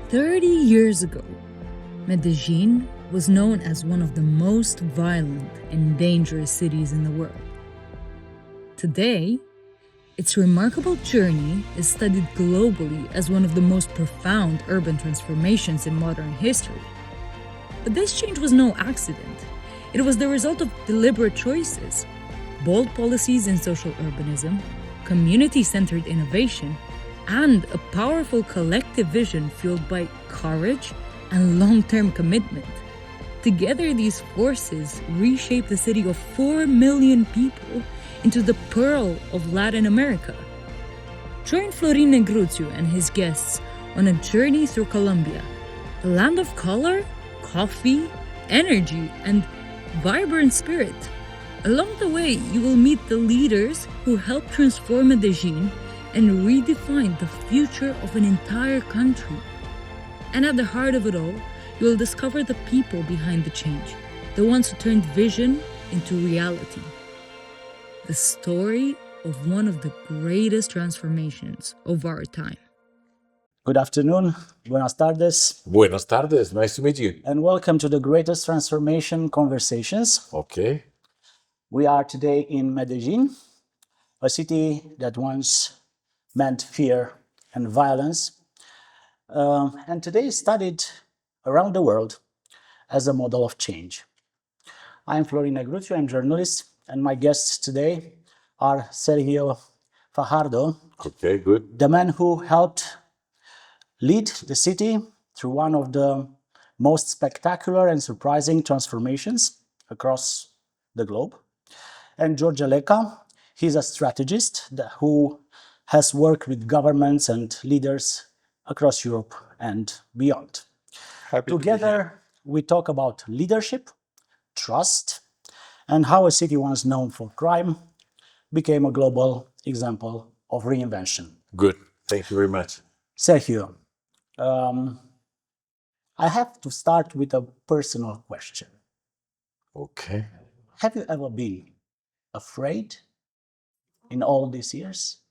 30 years ago, Medellín was known as one of the most violent and dangerous cities in the world. Today, its remarkable journey is studied globally as one of the most profound urban transformations in modern history. But this change was no accident. It was the result of deliberate choices, bold policies in social urbanism, community-centered innovation, and a powerful collective vision fueled by courage and long-term commitment. Together, these forces reshaped the city of 4 million people into the pearl of Latin America. Join Florin Negruțiu and his guests on a journey through Colombia, a land of color, coffee, energy, and vibrant spirit. Along the way, you will meet the leaders who helped transform Medellín and redefine the future of an entire country. And at the heart of it all, you will discover the people behind the change, the ones who turned vision into reality. The story of one of the greatest transformations of our time. Good afternoon. Buenas tardes. Buenas tardes. Nice to meet you. And welcome to the Greatest Transformation Conversations. Okay. We are today in Medellín, a city that once meant fear and violence, and today is studied around the world as a model of change. I'm Florin Negruțiu, I'm a journalist, and my guests today are Sergio Fajardo, Okay, good. the man who helped lead the city through one of the most spectacular and surprising transformations across the globe. And Leca, he's a strategist who has worked with governments and leaders across Europe and beyond. Together, we talk about leadership, trust, and how a city once known for crime became a global example of reinvention. Good. Thank you very much. Sergio, I have to start with a personal question. Okay. Have you ever been afraid in all these years?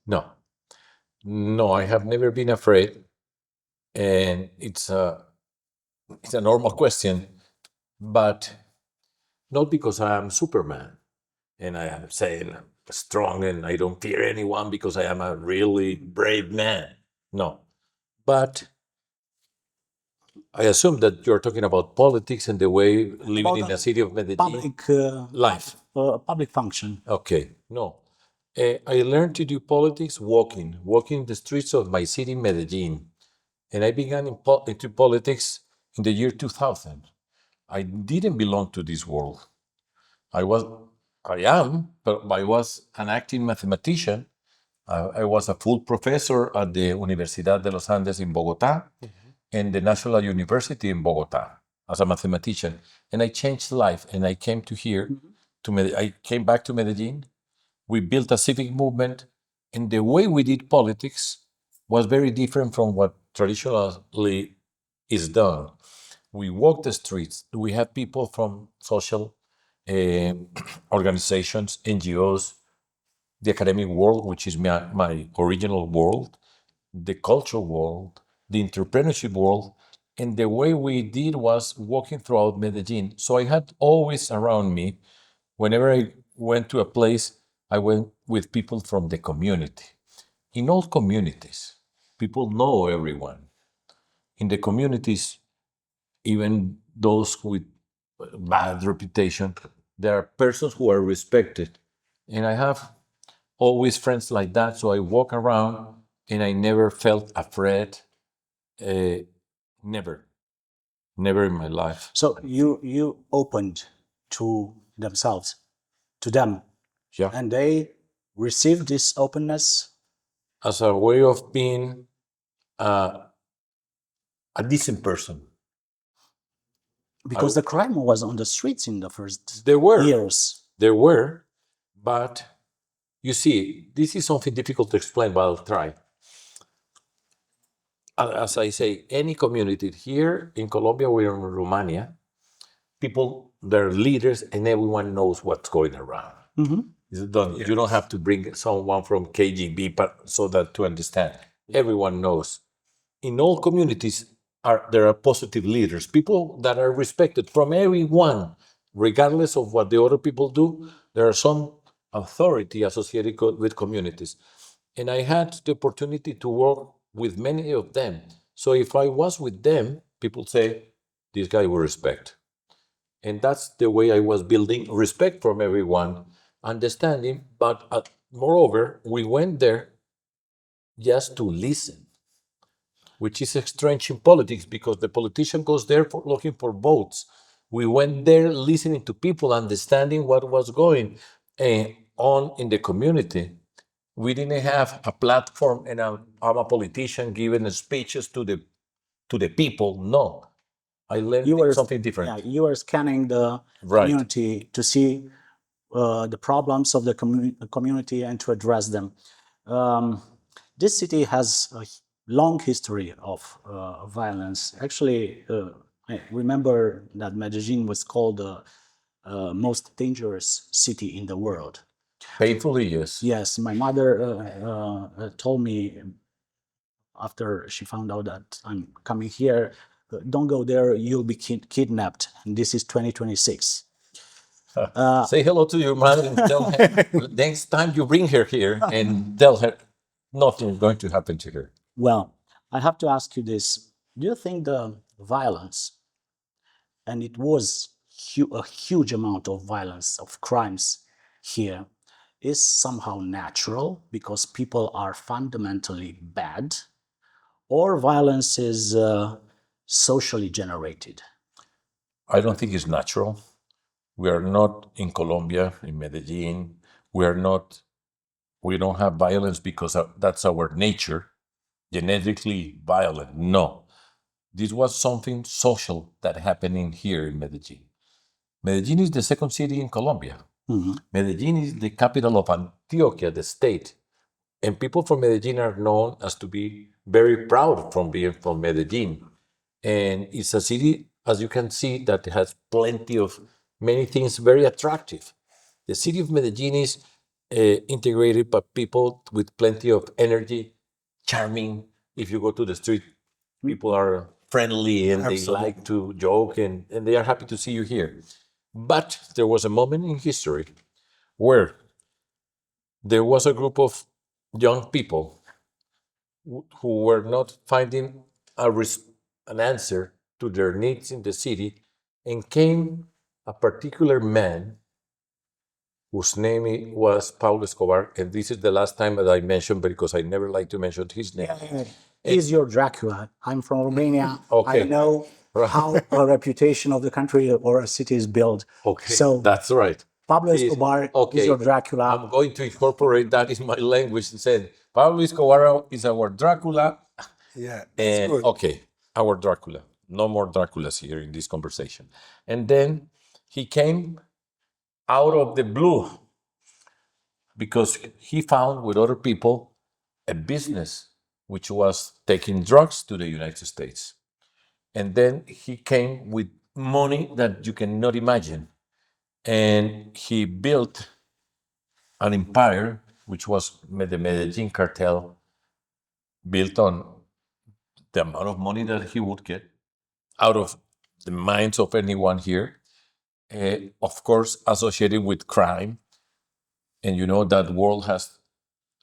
No, I have never been afraid. And it's a normal question, but not because I am Superman and I am saying I'm strong and I don't fear anyone because I am a really brave man. No. But I assume that you're talking about politics and the way living in the city of Medellín. Public public function. Okay, no. I learned to do politics walking the streets of my city, Medellín. And I began into politics in the year 2000. I didn't belong to this world. I am, but I was an acting mathematician. I was a full professor at the Universidad de los Andes in Bogotá and the National University in Bogotá as a mathematician. And I changed life and I came to here. I came back to Medellín. We built a civic movement, and the way we did politics was very different from what traditionally is done. We walk the streets. We have people from social organizations, NGOs, the academic world, which is my original world, the cultural world, the entrepreneurship world, and the way we did was walking throughout Medellín. So I had always around me, whenever I went to a place, I went with people from the community. In all communities, people know everyone. In the communities, even those with bad reputation, there are persons who are respected. And I have always friends like that, so I walk around and I never felt afraid. Never in my life. So you opened to themselves, to them. Yeah. And they received this openness As a way of being a decent person. because the crime was on the streets in the first There were. years. There were, but you see, this is something difficult to explain, but I'll try. As I say, any community here in Colombia, we're in Romania, people, they're leaders, and everyone knows what's going around. You don't have to bring someone from KGB so that to understand. Everyone knows. In all communities, there are positive leaders, people that are respected from everyone, regardless of what the other people do. There are some authority associated with communities. And I had the opportunity to work with many of them. So if I was with them, people say, this guy will respect. And that's the way I was building respect from everyone, understanding. But moreover, we went there just to listen, which is strange in politics because the politician goes there for looking for votes. We went there listening to people, understanding what was going on in the community. We didn't have a platform and I'm a politician giving speeches to the people. No, I learned something different. Yeah, you were scanning the Right. community to see the problems of the community and to address them. This city has a long history of violence. Actually, I remember that Medellín was called the most dangerous city in the world. Painfully, yes. Yes, my mother told me after she found out that I'm coming here, don't go there, you'll be kidnapped. And this is 2026. Say hello to your mother and tell her next time you bring her here and tell her nothing is going to happen to her. Well, I have to ask you this. Do you think the violence, and it was a huge amount of violence, of crimes here, is somehow natural because people are fundamentally bad, or violence is socially generated? I don't think it's natural. We are not in Colombia, in Medellin. We don't have violence because that's our nature, genetically violent. No. This was something social that happened in here in Medellin. Medellin is the second city in Colombia. Medellin is the capital of Antioquia, the state. And people from Medellin are known as to be very proud from being from Medellin. And it's a city, as you can see, that has plenty of many things very attractive. The city of Medellin is integrated by people with plenty of energy, charming. If you go to the street, people are friendly and they like to joke and they are happy to see you here. But there was a moment in history where there was a group of young people who were not finding an answer to their needs in the city, and came a particular man whose name was Paulo Escobar. And this is the last time that I mentioned, because I never like to mention his name. He's your Dracula. I'm from Romania. Okay. I know how a reputation of the country or a city is built. Okay, So that's right. Pablo Escobar is your Dracula. I'm going to incorporate that in my language and say, Pablo Escobar is our Dracula. Yeah, that's And good. okay, our Dracula. No more Draculas here in this conversation. And then he came out of the blue because he found with other people a business which was taking drugs to the United States. And then he came with money that you cannot imagine. And he built an empire, which was the Medellin cartel, built on the amount of money that he would get out of the minds of anyone here, of course, associated with crime. And you know that world has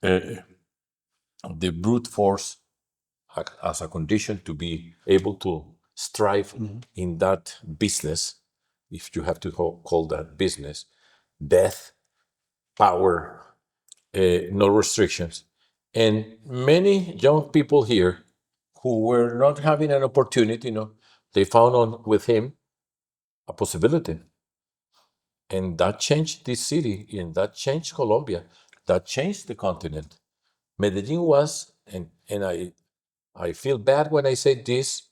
the brute force as a condition to be able to strive in that business, if you have to call that business, death, power, no restrictions. And many young people here who were not having an opportunity, they found with him a possibility. And that changed this city, and that changed Colombia, that changed the continent. Medellin was, and I feel bad when I say this,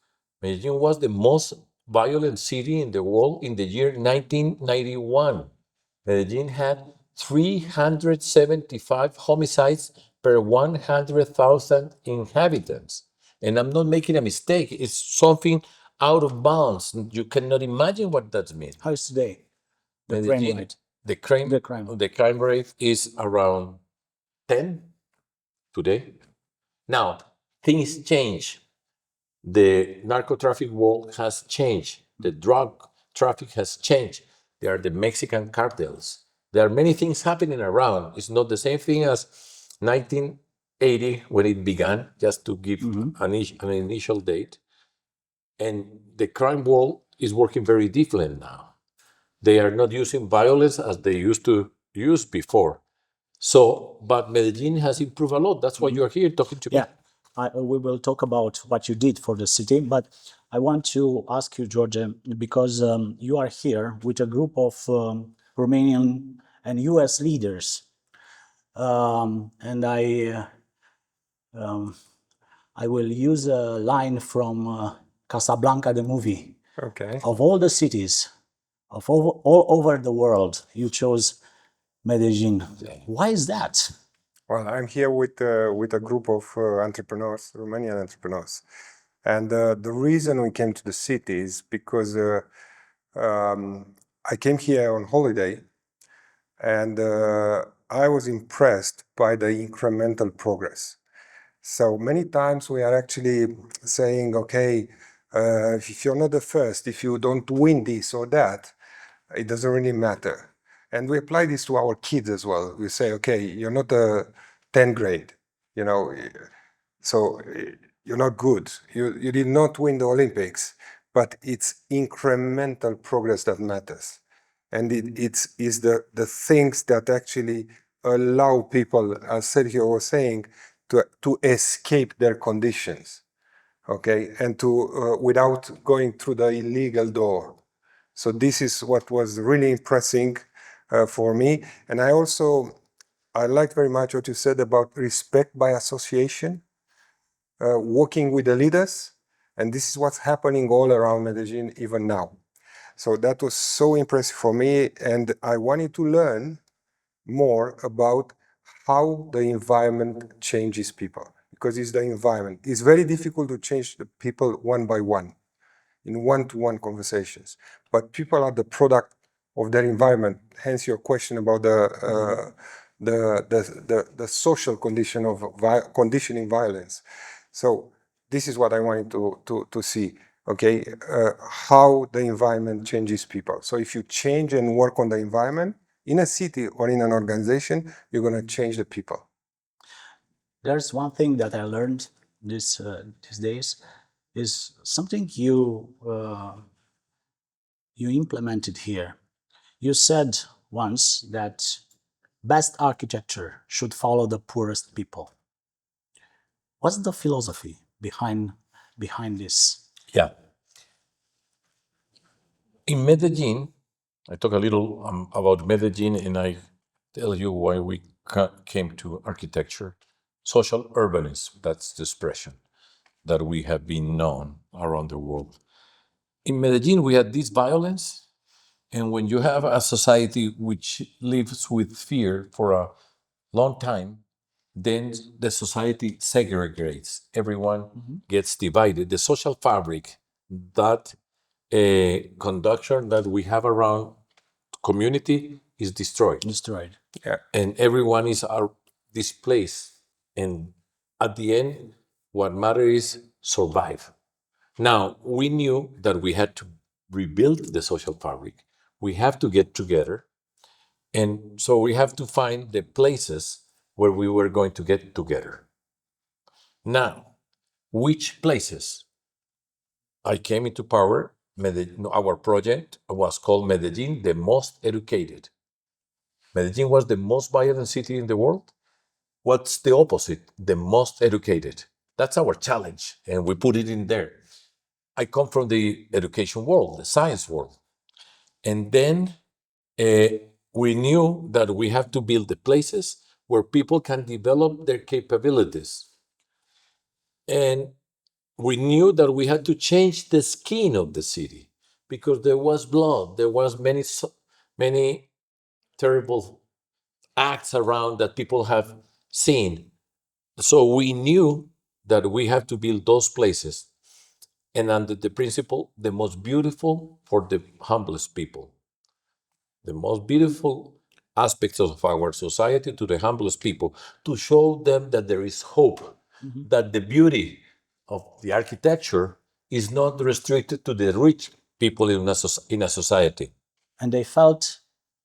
Medellin was the most violent city in the world in the year 1991. Medellin had 375 homicides per 100,000 inhabitants. And I'm not making a mistake. It's something out of bounds. You cannot imagine what that means. How is today? The crime rate. The crime rate is around 10 today. Now, things change. The narco traffic world has changed. The drug traffic has changed. There are the Mexican cartels. There are many things happening around. It's not the same thing as 1980 when it began, just to give an initial date. And the crime world is working very different now. They are not using violence as they used to use before. So, but Medellin has improved a lot. That's why you're here talking to me. Yeah, we will talk about what you did for the city, but I want to ask you, George, because you are here with a group of Romanian and US leaders, and I will use a line from Casablanca, the movie. Okay. Of all the cities, of all over the world, you chose Medellin. Why is that? Well, I'm here with a group of entrepreneurs, Romanian entrepreneurs. And the reason we came to the city is because I came here on holiday, and I was impressed by the incremental progress. So many times we are actually saying, okay, if you're not the first, if you don't win this or that, it doesn't really matter. And we apply this to our kids as well. We say, okay, you're not a 10th grade, you know, so you're not good. You did not win the Olympics, but it's incremental progress that matters. And it's the things that actually allow people, as Sergio was saying, to escape their conditions, okay, and to without going through the illegal door. So this is what was really impressing for me. And I liked very much what you said about respect by association, working with the leaders. And this is what's happening all around Medellin even now. So that was so impressive for me. And I wanted to learn more about how the environment changes people, because it's the environment. It's very difficult to change the people one by one, in one-to-one conversations. But people are the product of their environment. Hence your question about the social condition of conditioning violence. So this is what I wanted to see. Okay, how the environment changes people. So if you change and work on the environment in a city or in an organization, you're going to change the people. There's one thing that I learned these days is something you implemented here. You said once that best architecture should follow the poorest people. What's the philosophy behind this? Yeah. In Medellin, I talk a little about Medellin, and I tell you why we came to architecture. Social urbanism, that's the expression that we have been known around the world. In Medellin, we had this violence, and when you have a society which lives with fear for a long time, then the society segregates. Everyone gets divided. The social fabric, that conduction that we have around community is destroyed. Destroyed. Yeah. And everyone is displaced. And at the end, what matters is survive. Now, we knew that we had to rebuild the social fabric. We have to get together. And so we have to find the places where we were going to get together. Now, which places? I came into power. Our project was called Medellin, the most educated. Medellin was the most violent city in the world. What's the opposite? The most educated. That's our challenge, and we put it in there. I come from the education world, the science world. And then we knew that we have to build the places where people can develop their capabilities. And we knew that we had to change the skin of the city because there was blood, there was many terrible acts around that people have seen. So we knew that we have to build those places, and under the principle, the most beautiful for the humblest people. The most beautiful aspects of our society to the humblest people, to show them that there is hope, that the beauty of the architecture is not restricted to the rich people in a society. And they felt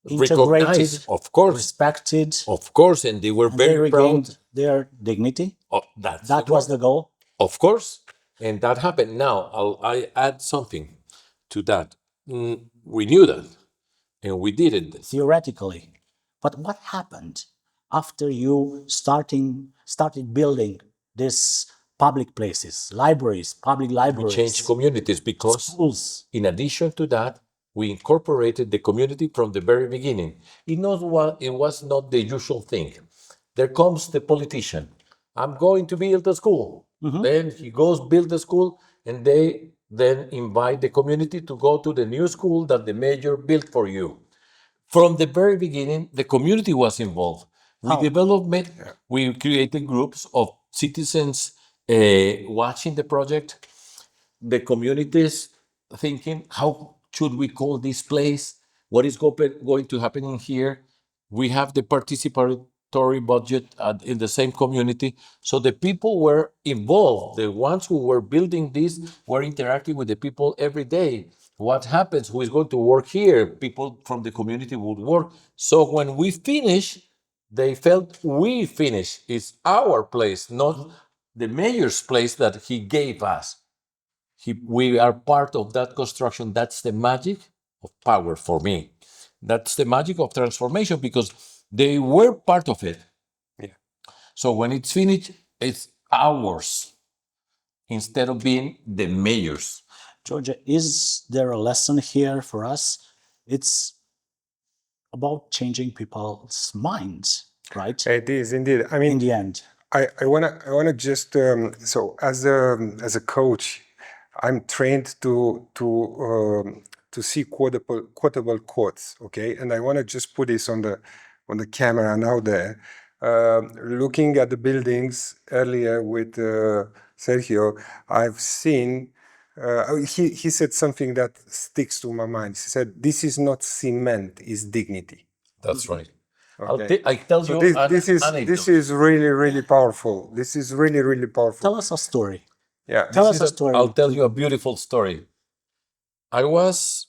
integrated, Recognized, of course, respected, of course, and they were and they very proud. regained their dignity. That was the goal. Of course, and that happened. Now, I add something to that. We knew that, and we did it. Theoretically. But what happened after you started building these public places, libraries, public libraries? We changed communities because, schools. In addition to that, we incorporated the community from the very beginning. It was not the usual thing. There comes the politician. I'm going to build a school. Then he goes build the school, and they then invite the community to go to the new school that the mayor built for you. From the very beginning, the community was involved. We created groups of citizens watching the project, the communities thinking, how should we call this place? What is going to happen in here? We have the participatory budget in the same community. So the people were involved. The ones who were building this were interacting with the people every day. What happens? Who is going to work here? People from the community would work. So when we finish, they felt we finished. It's our place, not the mayor's place that he gave us. We are part of that construction. That's the magic of power for me. That's the magic of transformation because they were part of it. Yeah. So when it's finished, it's ours instead of being the mayor's. Georgia, is there a lesson here for us? It's about changing people's minds, right? It is indeed. I mean, in the end. I wanna just so as a coach, I'm trained to see quotable quotes, okay? And I want to just put this on the camera now there. Looking at the buildings earlier with Sergio, I've seen he said something that sticks to my mind. He said, "This is not cement; it's dignity." That's right. Okay. I tell So you, this is really powerful. This is really powerful. Tell us a story. Yeah. Tell us a story. I'll tell you a beautiful story. I was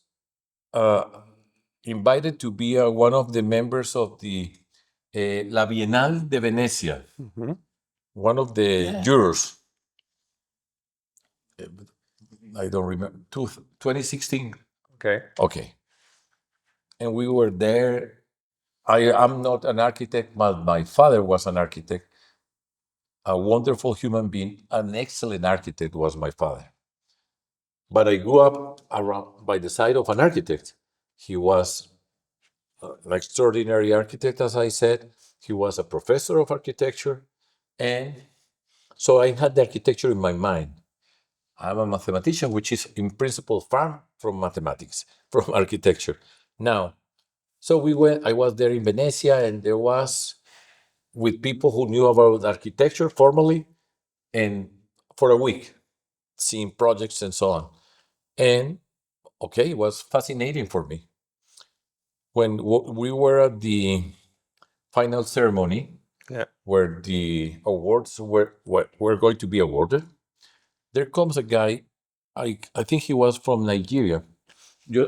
invited to be one of the members of the La Bienal de Venecia, one of the jurors. I don't remember, 2016. Okay. And we were there. I'm not an architect, but my father was an architect, a wonderful human being, an excellent architect was my father. But I grew up around by the side of an architect. He was an extraordinary architect, as I said. He was a professor of architecture. And so I had the architecture in my mind. I'm a mathematician, which is in principle far from mathematics, from architecture. Now, so I was there in Venecia, and there was with people who knew about architecture formally, and for a week, seeing projects and so on. And okay, it was fascinating for me. When we were at the final ceremony, where the awards were going to be awarded, there comes a guy, I think he was from Nigeria.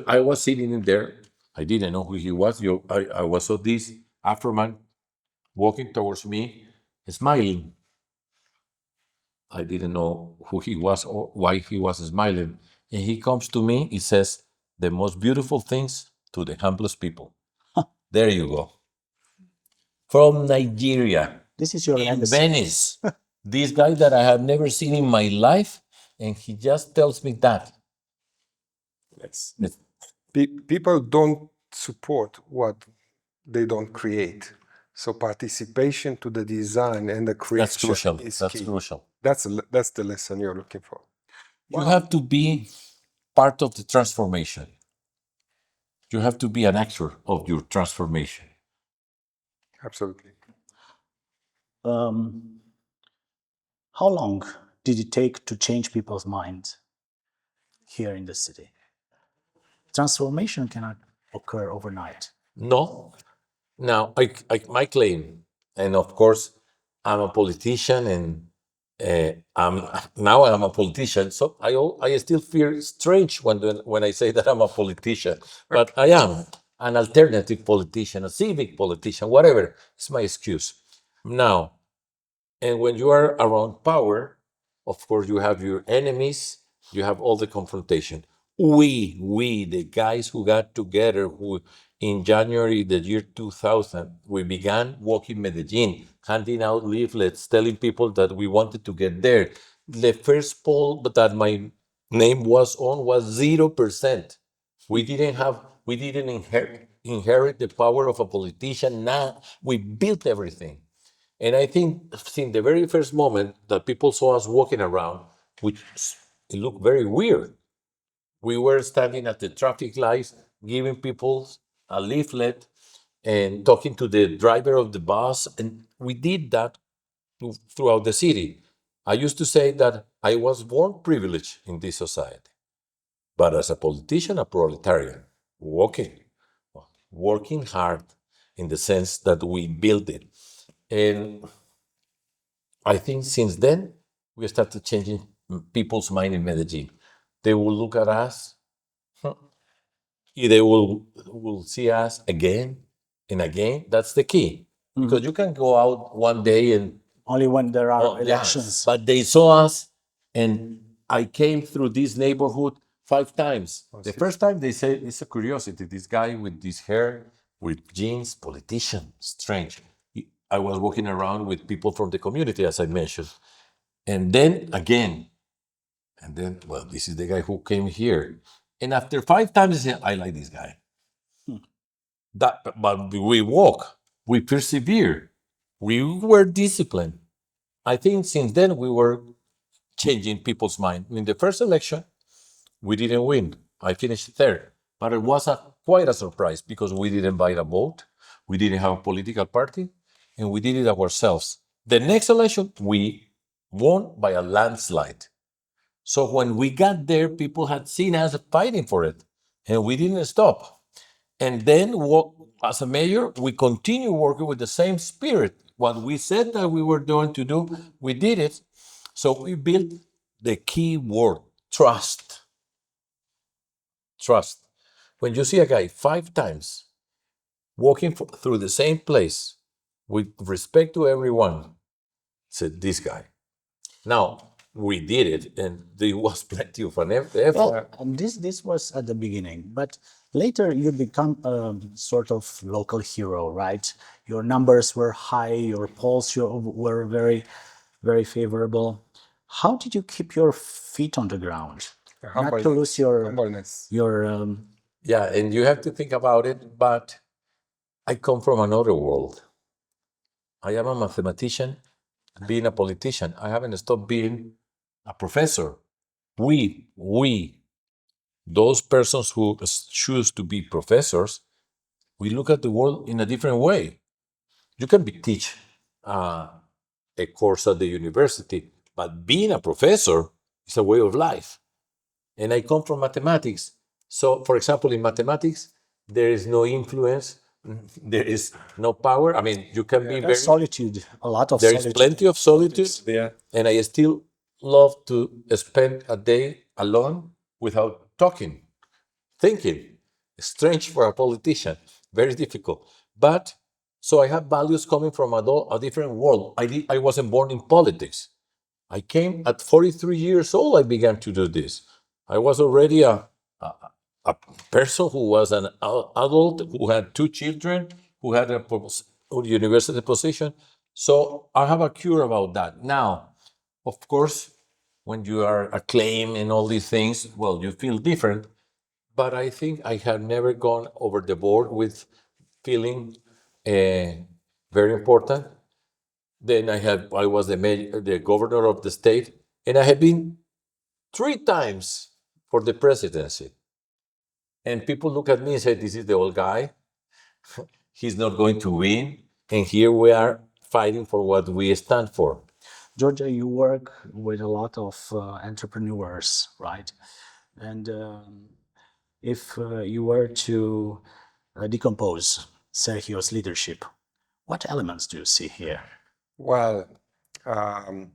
I was sitting in there. I didn't know who he was. I was so this Afro man walking towards me, smiling. I didn't know who he was or why he was smiling. And he comes to me, he says, the most beautiful things to the humblest people. There you go. From Nigeria. This is your in legacy. Venice. This guy that I have never seen in my life, and he just tells me that. People don't support what they don't create. So participation to the design and the creation That's crucial. is That's key. crucial. That's the lesson you're looking for. You have to be part of the transformation. You have to be an actor of your transformation. Absolutely. How long did it take to change people's minds here in the city? Transformation cannot occur overnight. No. Now, my claim, and of course, I'm a politician, Now I'm a politician, so I still feel strange when I say that I'm a politician, but I am an alternative politician, a civic politician, whatever. It's my excuse. Now, and when you are around power, of course, you have your enemies, you have all the confrontation. We, the guys who got together, who in January the year 2000, we began walking Medellin, handing out leaflets, telling people that we wanted to get there. The first poll that my name was on was 0%. We didn't inherit the power of a politician. Now we built everything. And I think since the very first moment that people saw us walking around, which it looked very weird, we were standing at the traffic lights, giving people a leaflet and talking to the driver of the bus. And we did that throughout the city. I used to say that I was born privileged in this society, but as a politician, a proletarian, working hard in the sense that we built it. And I think since then, we started changing people's mind in Medellin. They will look at us, they will see us again and again. That's the key. Because you can go out one day and Only when there are yeah, elections. but they saw us, and I came through this neighborhood 5 times. The first time they said, it's a curiosity, this guy with this hair, with jeans, politician, strange. I was walking around with people from the community, as I mentioned. And then again, and then, well, this is the guy who came here. And after 5 times, they said, I like this guy. But we walk, we persevere, we were disciplined. I think since then we were changing people's mind. In the first election, we didn't win. I finished third, but it was quite a surprise because we didn't buy a vote, we didn't have a political party, and we did it ourselves. The next election, we won by a landslide. So when we got there, people had seen us fighting for it, and we didn't stop. And then, as a mayor, we continue working with the same spirit. What we said that we were going to do, we did it. So we built the key word, trust. Trust. When you see a guy 5 times walking through the same place with respect to everyone, said this guy. Now, we did it, and there was plenty of an effort. Well, and this was at the beginning, but later you become a sort of local hero, right? Your numbers were high, your polls were very, very favorable. How did you keep your feet on the ground? Not to lose Humbleness. Yeah, and you have to think about it, but I come from another world. I am a mathematician, being a politician. I haven't stopped being a professor. We, those persons who choose to be professors, we look at the world in a different way. You can teach a course at the university, but being a professor is a way of life. And I come from mathematics. So, for example, in mathematics, there is no influence, there is no power. I mean, you can be very. Solitude, a lot of There solitude. is plenty of solitude, Yeah. and I still love to spend a day alone without talking, thinking. Strange for a politician, very difficult. But so I have values coming from a different world. I wasn't born in politics. I came at 43 years old, I began to do this. I was already a person who was an adult, who had 2 children, who had a university position. So I have a cure about that. Now, of course, when you are acclaimed and all these things, well, you feel different. But I think I have never gone over the board with feeling very important. Then I was the governor of the state, and I have been 3 times for the presidency. And people look at me and say, "This is the old guy. He's not going to win." And here we are fighting for what we stand for. Georgia, you work with a lot of entrepreneurs, right? And if you were to decompose Sergio's leadership, what elements do you see here? Well, um,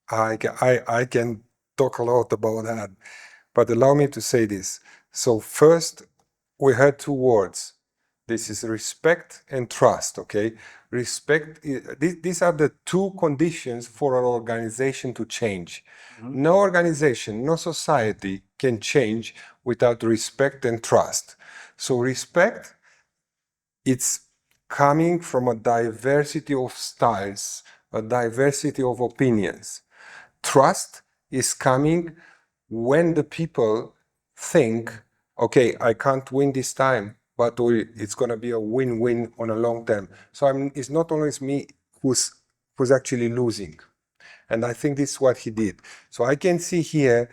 I can talk a lot about that, but allow me to say this. So first, we heard two words. This is respect and trust, okay? Respect, these are the two conditions for an organization to change. No organization, no society can change without respect and trust. So respect, it's coming from a diversity of styles, a diversity of opinions. Trust is coming when the people think, okay, I can't win this time, but it's going to be a win-win on a long term. So it's not always me who's actually losing. And I think this is what he did. So I can see here,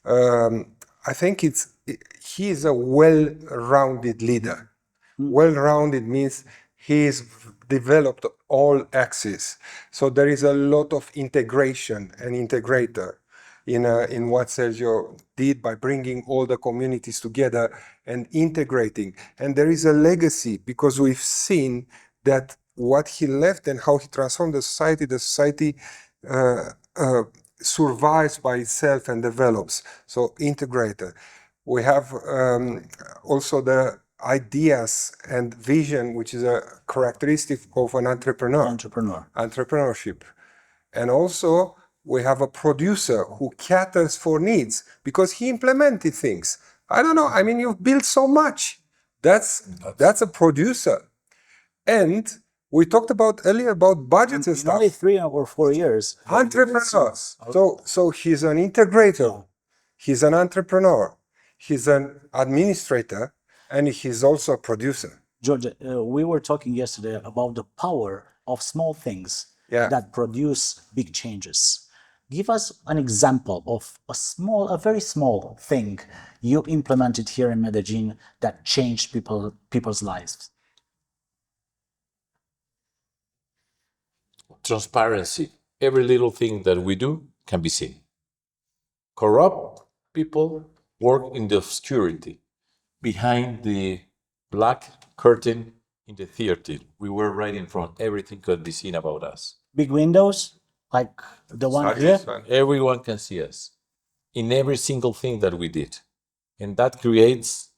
I think he is a well-rounded leader. Well-rounded means he's developed all axes. So there is a lot of integration and integrator in what Sergio did by bringing all the communities together and integrating. And there is a legacy because we've seen that what he left and how he transformed the society survives by itself and develops. So integrator. We have also the ideas and vision, which is a characteristic of an entrepreneurship. And also we have a producer who caters for needs because he implemented things. I don't know, I mean, you've built so much. That's a producer. And we talked about earlier about budgets and stuff. Only 3 or 4 years. Entrepreneur. So he's an integrator. He's an entrepreneur. He's an administrator, and he's also a producer. George, we were talking yesterday about the power of small things that produce big changes. Give us an example of a very small thing you implemented here in Medellín that changed people's lives. Transparency. Every little thing that we do can be seen. Corrupt people work in the obscurity, behind the black curtain in the theater. We were right in front. Everything could be seen about us. Big windows, like the one here. Everyone can see us in every single thing that we did. And that creates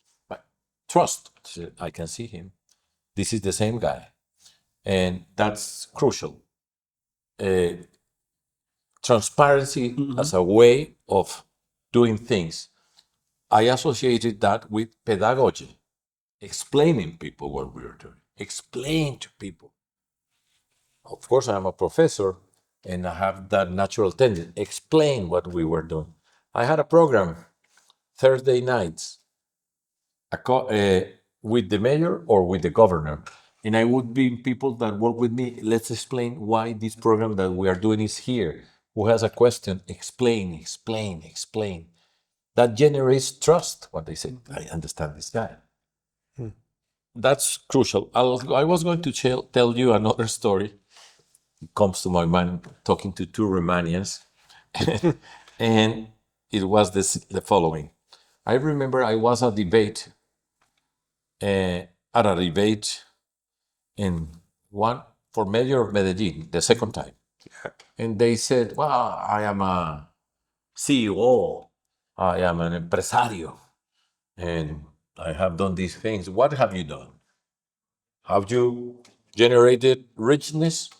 trust. I can see him. This is the same guy. And that's crucial. Transparency as a way of doing things. I associated that with pedagogy, explaining people what we were doing, explain to people. Of course, I'm a professor and I have that natural tendency, explain what we were doing. I had a program Thursday nights with the mayor or with the governor. And I would be people that work with me, let's explain why this program that we are doing is here. Who has a question, explain. That generates trust, what they say. I understand this guy. That's crucial. I was going to tell you another story. It comes to my mind talking to two Romanians. And it was the following. I remember I was at a debate for mayor of Medellín, the second time. And they said, well, I am a CEO, I am an empresario, and I have done these things. What have you done? Have you generated richness? I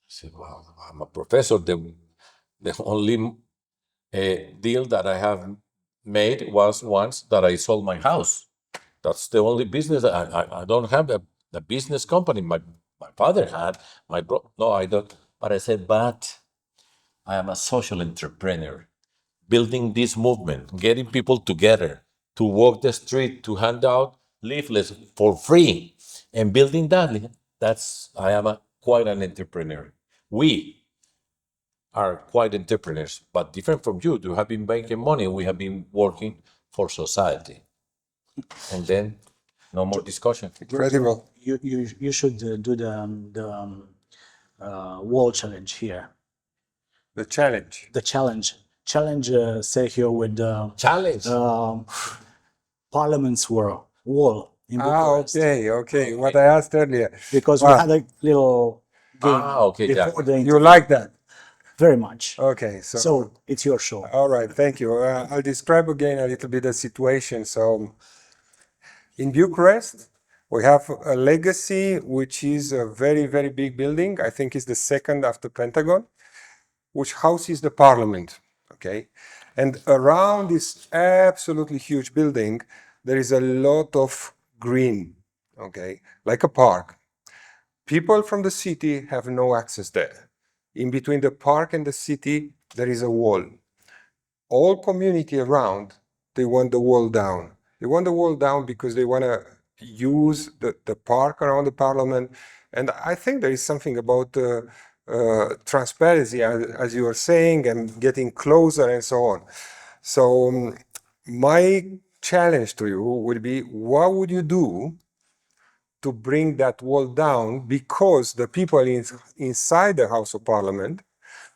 said, well, I'm a professor. The only deal that I have made was once that I sold my house. That's the only business. I don't have a business company. My father had, no, I don't. But I said, but I am a social entrepreneur, building this movement, getting people together to walk the street, to hand out leaflets for free, and building that. I am quite an entrepreneur. We are quite entrepreneurs, but different from you. You have been making money. We have been working for society. And then no more discussion. Incredible. You should do the wall challenge here. The challenge. The challenge. Challenge Sergio with the Challenge. Parliament's wall in Bucharest. Okay. What I asked earlier. Because we had a little game okay, before the You like that? very much. Okay, So it's your show. all right, thank you. I'll describe again a little bit the situation. So in Bucharest, we have a legacy, which is a very, very big building. I think it's the second after Pentagon, which houses the parliament, okay? And around this absolutely huge building, there is a lot of green, okay? Like a park. People from the city have no access there. In between the park and the city, there is a wall. All community around, they want the wall down. They want the wall down because they want to use the park around the parliament. And I think there is something about transparency, as you were saying, and getting closer and so on. So my challenge to you would be, what would you do to bring that wall down? Because the people inside the House of Parliament,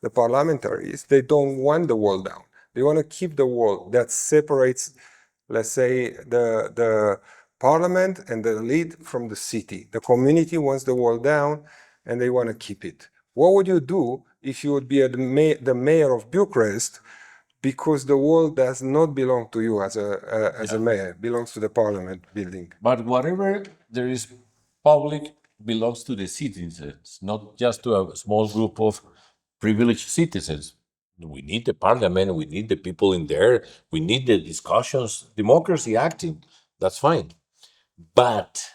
the parliamentaries, they don't want the wall down. They want to keep the wall that separates, let's say, the parliament and the elite from the city. The community wants the wall down and they want to keep it. What would you do if you would be the mayor of Bucharest, because the wall does not belong to you as a mayor, it belongs to the parliament building? But whatever there is public belongs to the citizens, not just to a small group of privileged citizens. We need the parliament, we need the people in there, we need the discussions, democracy acting, that's fine. But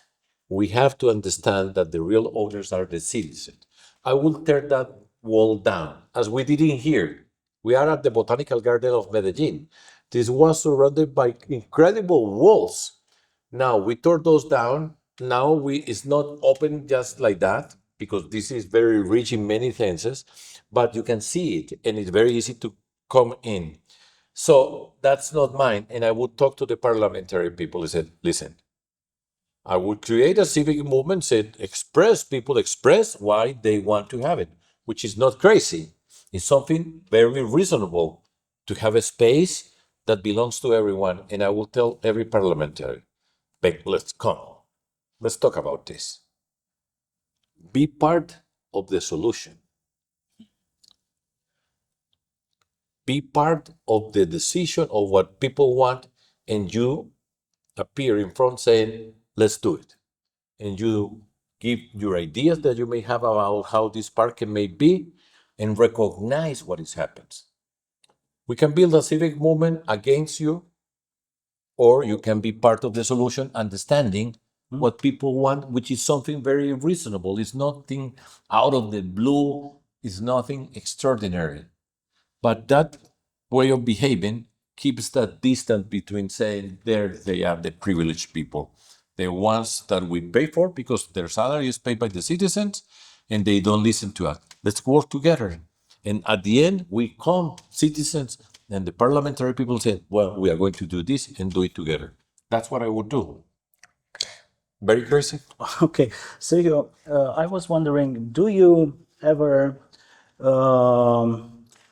we have to understand that the real owners are the citizens. I will tear that wall down, as we did in here. We are at the Botanical Garden of Medellín. This was surrounded by incredible walls. Now we tore those down. Now it's not open just like that, because this is very rich in many senses, but you can see it and it's very easy to come in. So that's not mine. And I would talk to the parliamentary people and said, listen, I would create a civic movement, said, people express why they want to have it, which is not crazy. It's something very reasonable to have a space that belongs to everyone. And I will tell every parliamentary, let's come. Let's talk about this. Be part of the solution. Be part of the decision of what people want, and you appear in front saying, let's do it. And you give your ideas that you may have about how this park may be, and recognize what is happens. We can build a civic movement against you, or you can be part of the solution, understanding what people want, which is something very reasonable. It's nothing out of the blue, it's nothing extraordinary. But that way of behaving keeps that distance between saying there they are the privileged people, the ones that we pay for because their salary is paid by the citizens and they don't listen to us. Let's work together. And at the end, we come, citizens, and the parliamentary people say, well, we are going to do this and do it together. That's what I would do. Very crazy. Okay, Sergio, I was wondering, do you ever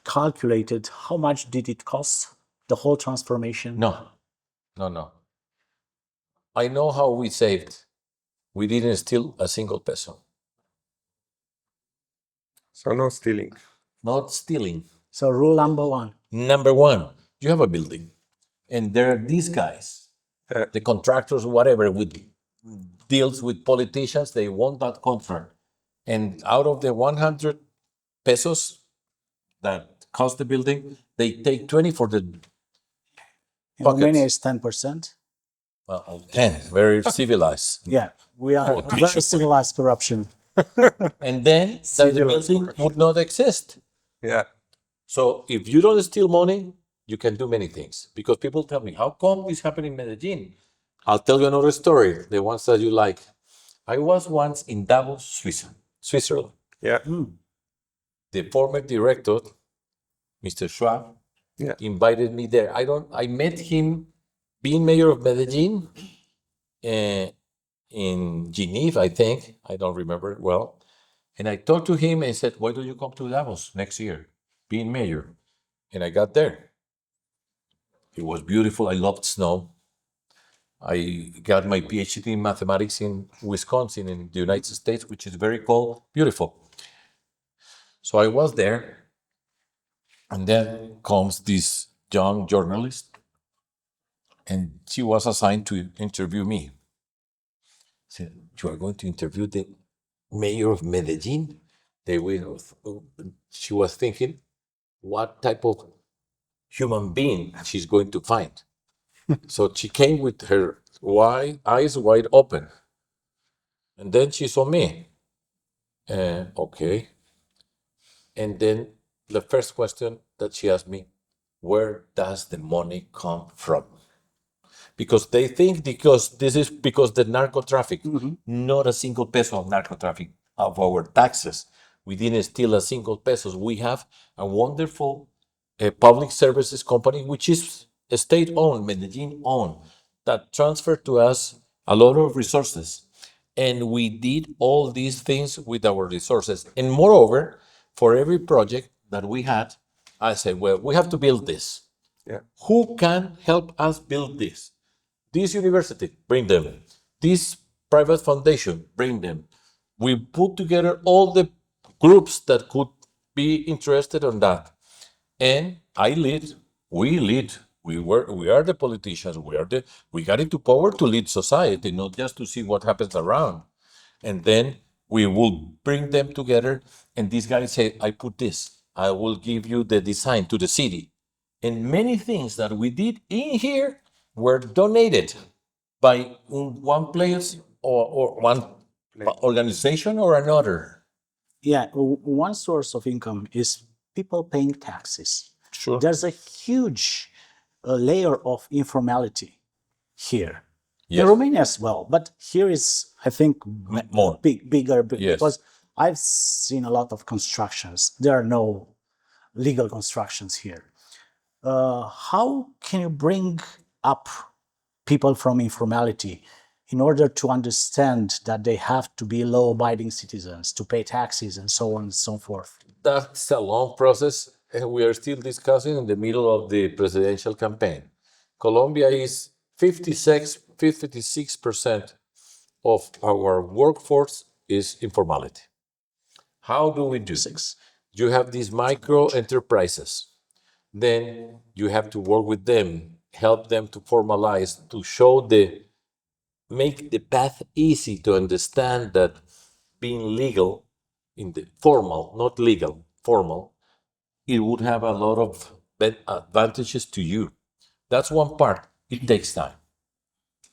calculated how much did it cost, the whole transformation? No. I know how we saved. We didn't steal a single peso. So no stealing. Not stealing. So rule number one. Number one, you have a building, and there are these guys, the contractors, whatever, with deals with politicians, they want that contract. And out of the 100 pesos that cost the building, they take 20 for the In pockets. Romania is 10%. Well, 10, very civilized. Yeah, we are very civilized corruption. And then the building would not exist. Yeah. So if you don't steal money, you can do many things. Because people tell me, how come this happened in Medellín? I'll tell you another story, the ones that you like. I was once in Davos, Switzerland. Yeah. The former director, Mr. Schwab, invited me there. I met him being mayor of Medellín in Geneva, I think. I don't remember well. And I talked to him and said, why don't you come to Davos next year, being mayor? And I got there. It was beautiful. I loved snow. I got my PhD in mathematics in Wisconsin in the United States, which is very cold, beautiful. So I was there, And then comes this young journalist, and she was assigned to interview me. Said, "You are going to interview the mayor of Medellin?" They will. She was thinking, what type of human being she's going to find. So she came with her eyes wide open, and then she saw me. Okay. And then the first question that she asked me, where does the money come from? Because they think because this is because the narco traffic, not a single peso of narco traffic of our taxes. We didn't steal a single peso. We have a wonderful public services company, which is state owned, Medellin owned, that transferred to us a lot of resources. And we did all these things with our resources. And moreover, for every project that we had, I said, well, we have to build this. Yeah. Who can help us build this? This university, bring them. This private foundation, bring them. We put together all the groups that could be interested on that. And I lead, we lead. We are the politicians. We got into power to lead society, not just to see what happens around. And then we will bring them together. And this guy say, I put this. I will give you the design to the city. And many things that we did in here were donated by one place or one organization or another. Yeah, one source of income is people paying taxes. Sure. There's a huge layer of informality here. In Yes. Romania as well, but here is, I think, More. bigger Yes. because I've seen a lot of constructions. There are no legal constructions here. How can you bring up people from informality in order to understand that they have to be law-abiding citizens, to pay taxes, and so on and so forth? That's a long process, and we are still discussing in the middle of the presidential campaign. Colombia is 56% of our workforce is informality. How do we do this? You have these micro enterprises. Then you have to work with them, help them to formalize, to make the path easy to understand that being legal in the formal, not legal, formal, it would have a lot of advantages to you. That's one part. It takes time.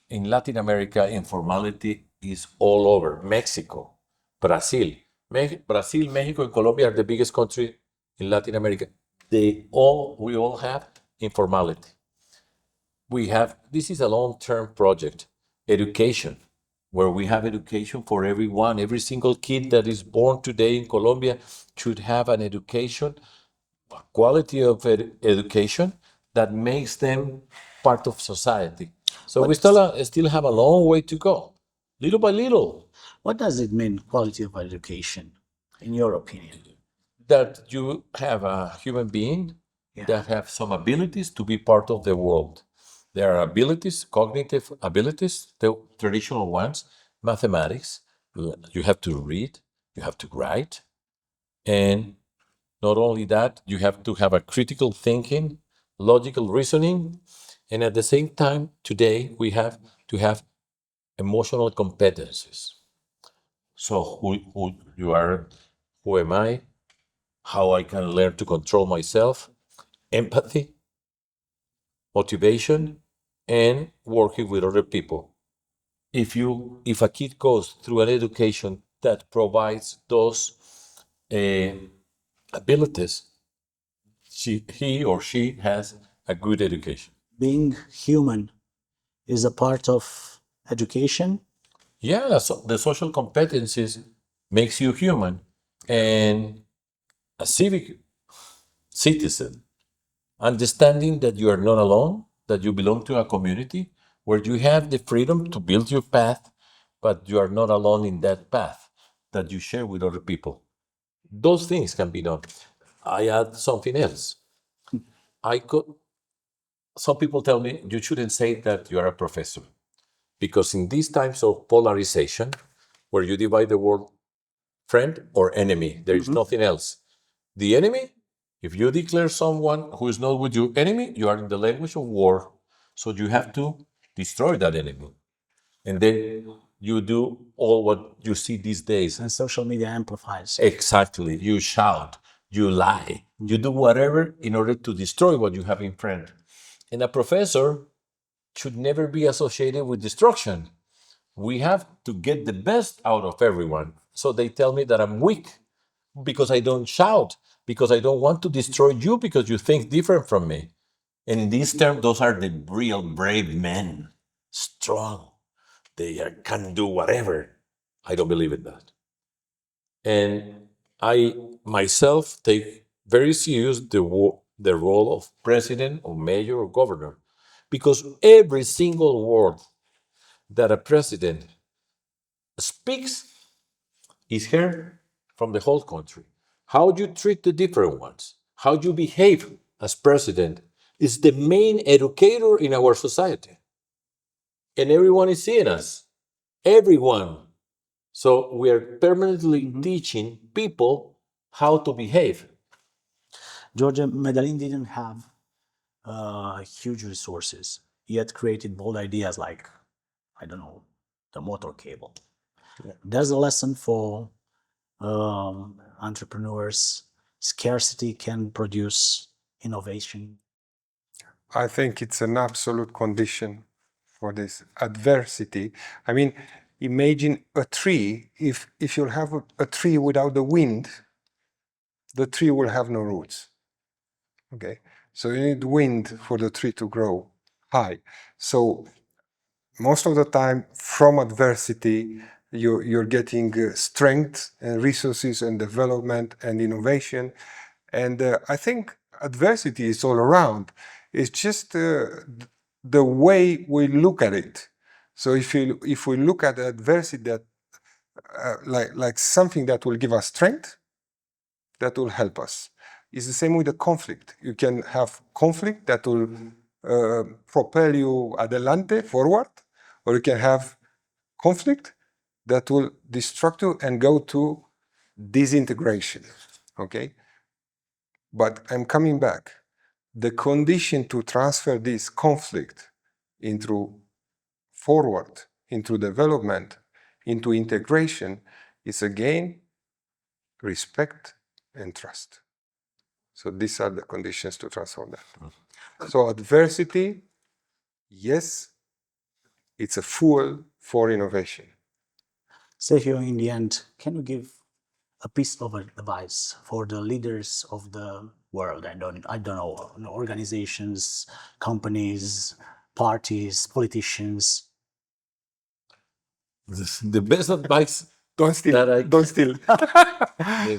In Latin America, informality is all over. Mexico, Brazil. Brazil, Mexico, and Colombia are the biggest country in Latin America. We all have informality. This is a long-term project, education, where we have education for everyone. Every single kid that is born today in Colombia should have an education, quality of education that makes them part of society. So we still have a long way to go, little by little. What does it mean, quality of education, in your opinion? That you have a human being that have some abilities to be part of the world. There are abilities, cognitive abilities, the traditional ones, mathematics. You have to read, you have to write, and not only that, you have to have a critical thinking, logical reasoning, and at the same time, today we have to have emotional competencies. So who you are, who am I, how I can learn to control myself, empathy, motivation, and working with other people. If a kid goes through an education that provides those abilities, he or she has a good education. Being human is a part of education. Yeah, so the social competencies makes you human and a civic citizen, understanding that you are not alone, that you belong to a community where you have the freedom to build your path, but you are not alone in that path that you share with other people. Those things can be done. I add something else. Some people tell me you shouldn't say that you are a professor because in these times of polarization, where you divide the world friend or enemy, there is nothing else. The enemy If you declare someone who is not with your enemy, you are in the language of war. So you have to destroy that enemy. And then you do all what you see these days. And social media amplifies. Exactly. You shout, you lie, you do whatever in order to destroy what you have in front. And a professor should never be associated with destruction. We have to get the best out of everyone. So they tell me that I'm weak because I don't shout, because I don't want to destroy you because you think different from me. And in this term, those are the real brave men, strong. They can do whatever. I don't believe in that. And I myself take very serious the role of president or mayor or governor, because every single word that a president speaks is heard from the whole country. How you treat the different ones, how you behave as president is the main educator in our society. And everyone is seeing us. Everyone. So we are permanently teaching people how to behave. Georgia, Medellin didn't have huge resources, yet created bold ideas like, I don't know, the motor cable. Yeah. There's a lesson for entrepreneurs. Scarcity can produce innovation. I think it's an absolute condition for this adversity. I mean, imagine a tree. If you'll have a tree without the wind, the tree will have no roots. Okay, so you need wind for the tree to grow high. So most of the time, from adversity, you're getting strength and resources and development and innovation. And I think adversity is all around. It's just the way we look at it. So if we look at adversity that like something that will give us strength, that will help us. It's the same with the conflict. You can have conflict that will propel you adelante, forward, or you can have conflict that will destruct you and go to disintegration. Okay? But I'm coming back. The condition to transfer this conflict into forward, into development, into integration is again respect and trust. So these are the conditions to transform that. So adversity, yes, it's a fuel for innovation. Sergio, in the end, can you give a piece of advice for the leaders of the world? I don't know, organizations, companies, parties, politicians. The best advice Don't steal. the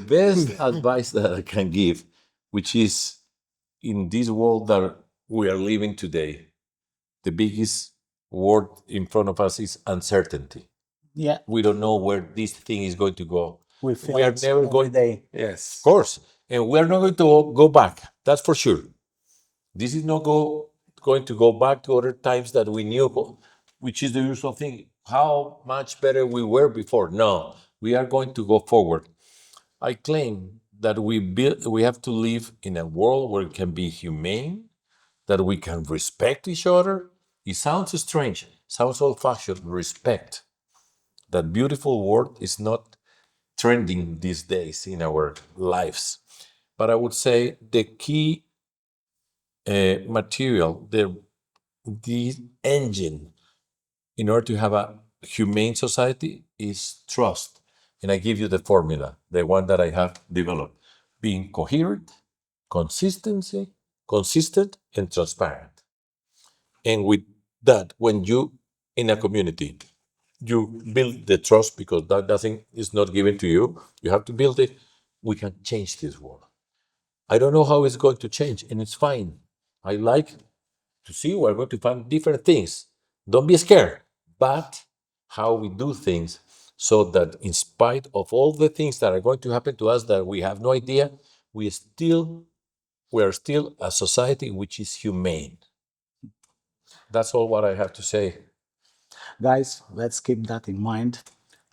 best advice that I can give, which is in this world that we are living today, the biggest word in front of us is uncertainty. Yeah. We don't know where this thing is going to go. We feel We are it never every going. day. Yes. Of course. And we are not going to go back. That's for sure. This is not going to go back to other times that we knew, which is the usual thing. How much better we were before. No, we are going to go forward. I claim that we have to live in a world where it can be humane, that we can respect each other. It sounds strange, sounds old-fashioned, respect. That beautiful word is not trending these days in our lives. But I would say the key material, the engine in order to have a humane society is trust. And I give you the formula, the one that I have developed. Being coherent, consistent, and transparent. And with that, when you, in a community, you build the trust because that nothing is not given to you, you have to build it, we can change this world. I don't know how it's going to change, and it's fine. I like to see we're going to find different things. Don't be scared, but how we do things so that in spite of all the things that are going to happen to us that we have no idea, we are still a society which is humane. That's all what I have to say. Guys, let's keep that in mind.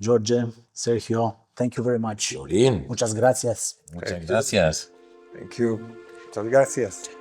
Jorge, Sergio, thank you very much. Florin. Muchas gracias. Muchas gracias. Thank you. Muchas gracias.